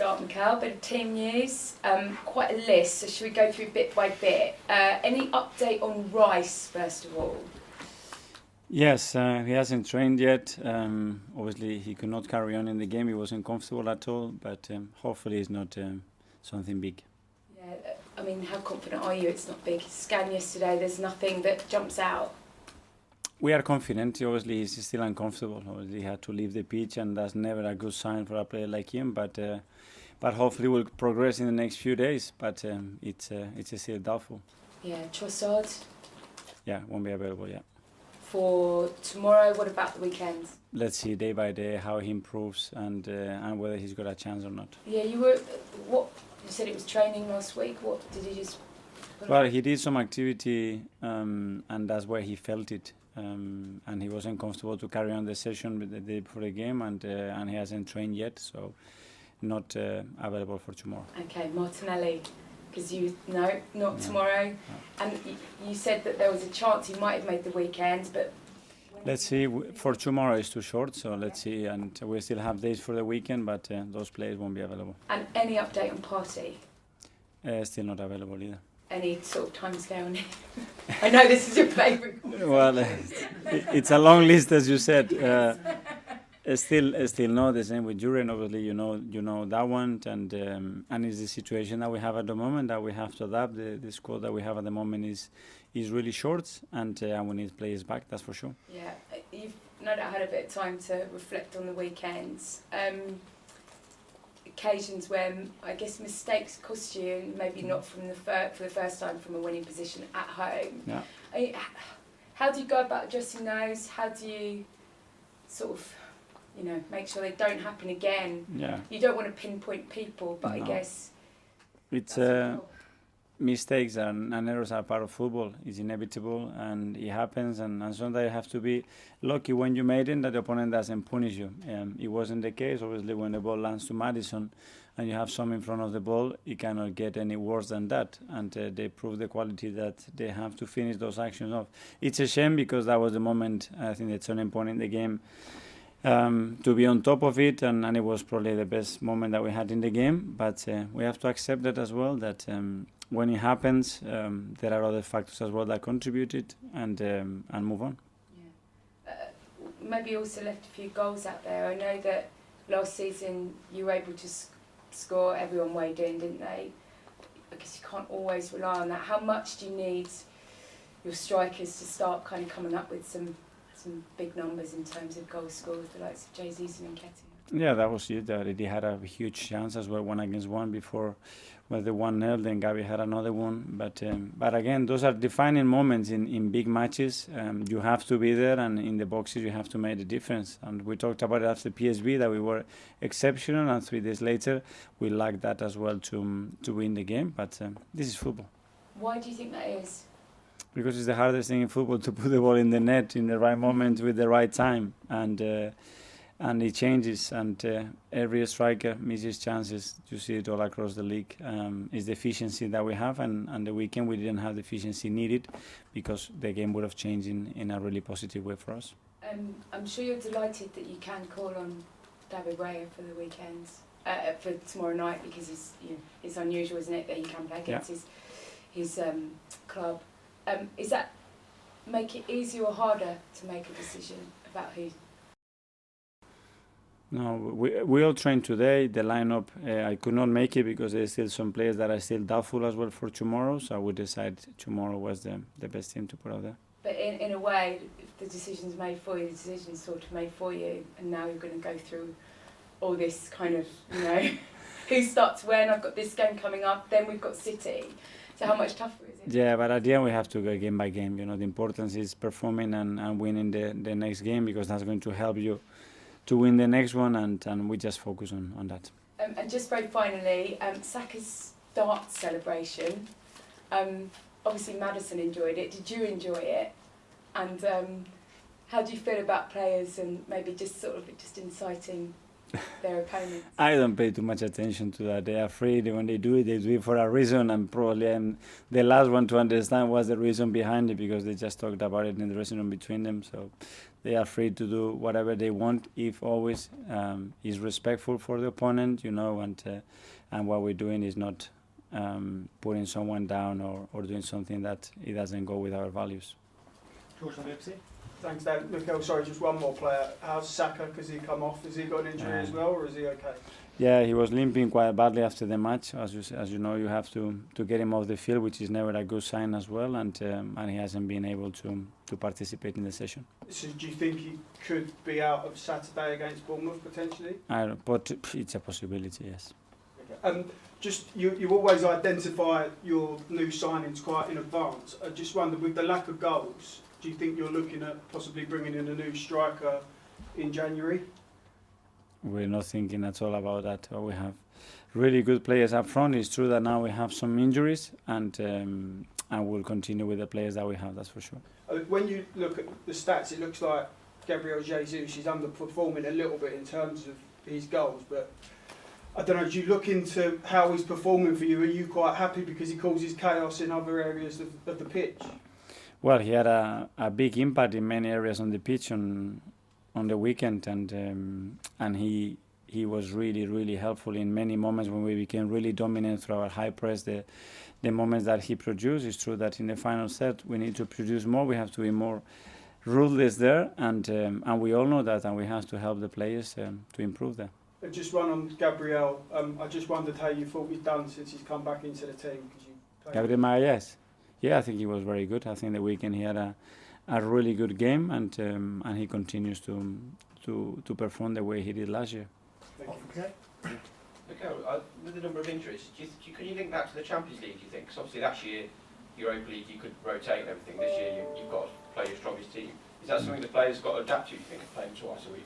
start, Mikhail. Bit of team news, quite a list, so should we go through bit by bit? Any update on Rice, first of all? Yes, he hasn't trained yet. Obviously, he could not carry on in the game. He wasn't comfortable at all, but hopefully it's not something big. Yeah, I mean, how confident are you it's not big? Scan yesterday, there's nothing that jumps out. We are confident. Obviously, he's still uncomfortable. Obviously, he had to leave the pitch, and that's never a good sign for a player like him. But hopefully, we'll progress in the next few days. But it's still doubtful. Yeah, Trossard? Yeah, won't be available yet. For tomorrow, what about the weekend? Let's see day by day how he improves and whether he's got a chance or not. Yeah, you said it was training last week. What did you just? Well, he did some activity, and that's where he felt it. And he wasn't comfortable to carry on the session the day before the game, and he hasn't trained yet, so not available for tomorrow. Okay, Martinelli, because not tomorrow. No. And you said that there was a chance he might have made the weekend, but let's see. For tomorrow it's too short, so let's see. And we still have days for the weekend, but those players won't be available. And any update on Partey? Still not available either. Any sort of timescale on it? I know this is your favourite. Well, it's a long list, as you said. Still no. The same with Duran. Obviously, you know that one, and it's the situation that we have at the moment that we have to adapt. The squad that we have at the moment is really short, and we need players back. That's for sure. Yeah, you've no doubt had a bit of time to reflect on the weekends. Occasions where I guess mistakes cost you, maybe not for the first time from a winning position at home. Yeah. How do you go about addressing those? How do you sort of, make sure they don't happen again? Yeah. You don't want to pinpoint people, but No. I guess it's mistakes and errors are part of football. It's inevitable and it happens, and sometimes you have to be lucky when you made it that the opponent doesn't punish you. It wasn't the case. Obviously, when the ball lands to Maddison and you have some in front of the ball, it cannot get any worse than that, and they prove the quality that they have to finish those actions off. It's a shame because that was the moment, I think, the turning point in the game. To be on top of it, and it was probably the best moment that we had in the game, but we have to accept that as well, that when it happens, there are other factors as well that contributed, and move on. Yeah. Maybe also left a few goals out there. I know that last season you were able to score, everyone weighed in, didn't they? I guess you can't always rely on that. How much do you need your strikers to start kind of coming up with some big numbers in terms of goal scores, the likes of Jesus and Nketiah? Yeah, that was it. He had a huge chance as well, 1-against-1 before, with the 1-0. Then Gavi had another one. But again, those are defining moments in big matches. You have to be there, and in the boxes you have to make the difference. And we talked about it after PSV that we were exceptional, and 3 days later we lacked that as well to win the game. But this is football. Why do you think that is? Because it's the hardest thing in football to put the ball in the net in the right moment with the right time, and it changes, and every striker misses chances. You see it all across the league. It's the efficiency that we have, and the weekend we didn't have the efficiency needed because the game would have changed in a really positive way for us. I'm sure you're delighted that you can call on David Raya for the weekends, for tomorrow night, because it's unusual, isn't it, that he can play against his club. Is that make it easier or harder to make a decision about who? No, we all trained today. The lineup, I could not make it because there's still some players that are still doubtful as well for tomorrow. So we decided tomorrow was the best team to put out there. But in a way, if the decision's made for you, the decision's sort of made for you, and now you're going to go through all this kind of, who starts when. I've got this game coming up, then we've got City. So how much tougher is it? Yeah, but at the end we have to go game by game. The importance is performing and winning the next game, because that's going to help you to win the next one, and we just focus on that. And just very finally, Saka's start celebration. Obviously Maddison enjoyed it. Did you enjoy it? And how do you feel about players and maybe just inciting their opponents? I don't pay too much attention to that. They are free. When they do it for a reason, and probably I'm the last one to understand what's the reason behind it, because they just talked about it in the dressing room between them. So they are free to do whatever they want, if always is respectful for the opponent, and what we're doing is not putting someone down or doing something that it doesn't go with our values. George on the FC. Thanks, Dan. Mikel, sorry, just one more player. How's Saka? Has he come off? Has he got an injury as well, or is he okay? Yeah, he was limping quite badly after the match. As you know, you have to get him off the field, which is never a good sign as well, and he hasn't been able to participate in the session. So do you think he could be out of Saturday against Bournemouth potentially? But it's a possibility, yes. Okay. Just you always identify your new signings quite in advance. I just wonder, with the lack of goals, do you think you're looking at possibly bringing in a new striker in January? We're not thinking at all about that. We have really good players up front. It's true that now we have some injuries, and we'll continue with the players that we have, that's for sure. When you look at the stats, it looks like Gabriel Jesus is underperforming a little bit in terms of his goals, but I don't know, do you look into how he's performing for you? Are you quite happy because he causes chaos in other areas of the pitch? Well, he had a big impact in many areas on the pitch on the weekend, and he was really helpful in many moments when we became really dominant through our high press. The moments that he produced, it's true that in the final set we need to produce more. We have to be more ruthless there, and we all know that, and we have to help the players to improve that. Just one on Gabriel. I just wondered how you thought he's done since he's come back into the team. Gabriel, yes. Yeah, I think he was very good. I think the weekend he had a really good game, and he continues to perform the way he did last year. Okay. With the number of injuries, can you link that to the Champions League, do you think? Because obviously last year, Europa League, you could rotate and everything. This year, you've got to play your strongest team. Is that something the players got to adapt to, you think, playing twice a week?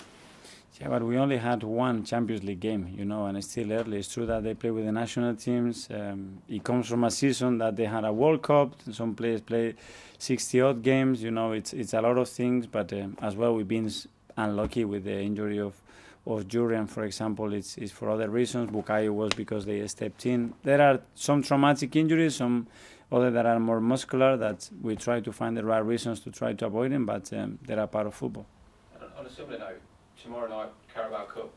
Yeah, but we only had one Champions League game, and it's still early. It's true that they play with the national teams. It comes from a season that they had a World Cup. Some players play 60-odd games. It's a lot of things. But as well, we've been unlucky with the injury of Jurian, for example. It's for other reasons. Bukayo was because they stepped in. There are some traumatic injuries, some other that are more muscular, that we try to find the right reasons to try to avoid them, but they are part of football. On a similar note, tomorrow night, Carabao Cup,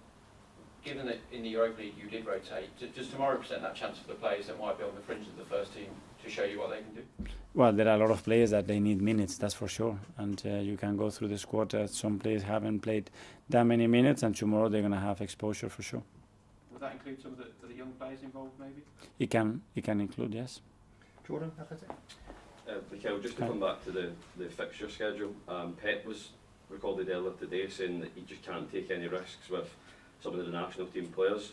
given that in the Europa League you did rotate, does tomorrow present that chance for the players that might be on the fringe of the first team to show you what they can do? Well, there are a lot of players that they need minutes, that's for sure. And you can go through the squad. Some players haven't played that many minutes, and tomorrow they're going to have exposure for sure. Would that include some of the young players involved, maybe? It can include, yes. Jordan, Arteta. Mikel, just to come back to the fixture schedule, Pep was recorded earlier today saying that he just can't take any risks with some of the national team players.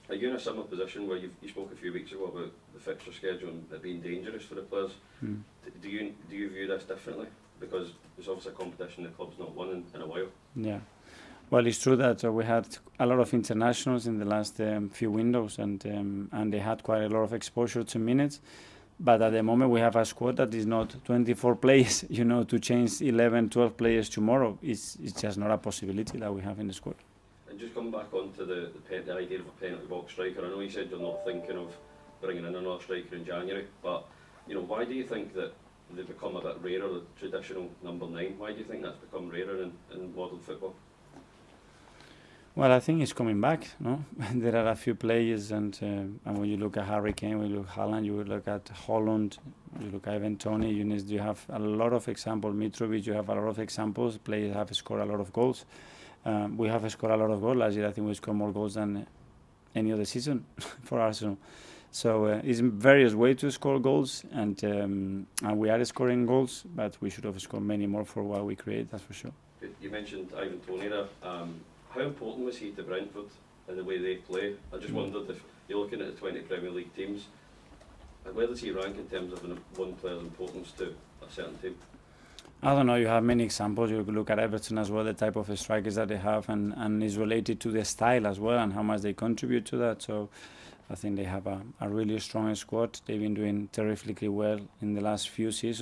Are you in a similar position where you spoke a few weeks ago about the fixture schedule and it being dangerous for the players? Do you view this differently? Because there's obviously a competition the club's not won in a while. Yeah. Well, it's true that we had a lot of internationals in the last few windows, and they had quite a lot of exposure to minutes. But at the moment, we have a squad that is not 24 players, to change 11, 12 players tomorrow. It's just not a possibility that we have in the squad. And just coming back onto the idea of a penalty box striker, I know you said you're not thinking of bringing in another striker in January, but why do you think that they've become a bit rarer, the traditional number 9? Why do you think that's become rarer in modern football? Well, I think it's coming back. No, there are a few players, and when you look at Harry Kane, when you look at Haaland, you look at Holland, you look at Ivan Toney, you have a lot of examples. Mitrovic, you have a lot of examples. Players have scored a lot of goals. We have scored a lot of goals last year. I think we scored more goals than any other season for Arsenal. So it's various ways to score goals, and we are scoring goals, but we should have scored many more for what we create. That's for sure. You mentioned Ivan Toney there. How important was he to Brentford in the way they play? I just wondered, if you're looking at the 20 Premier League teams, where does he rank in terms of one player's importance to a certain team? I don't know, you have many examples. You look at Everton as well, the type of strikers that they have, and it's related to the style as well and how much they contribute to that. So I think they have a really strong squad. They've been doing terrifically well in the last few seasons.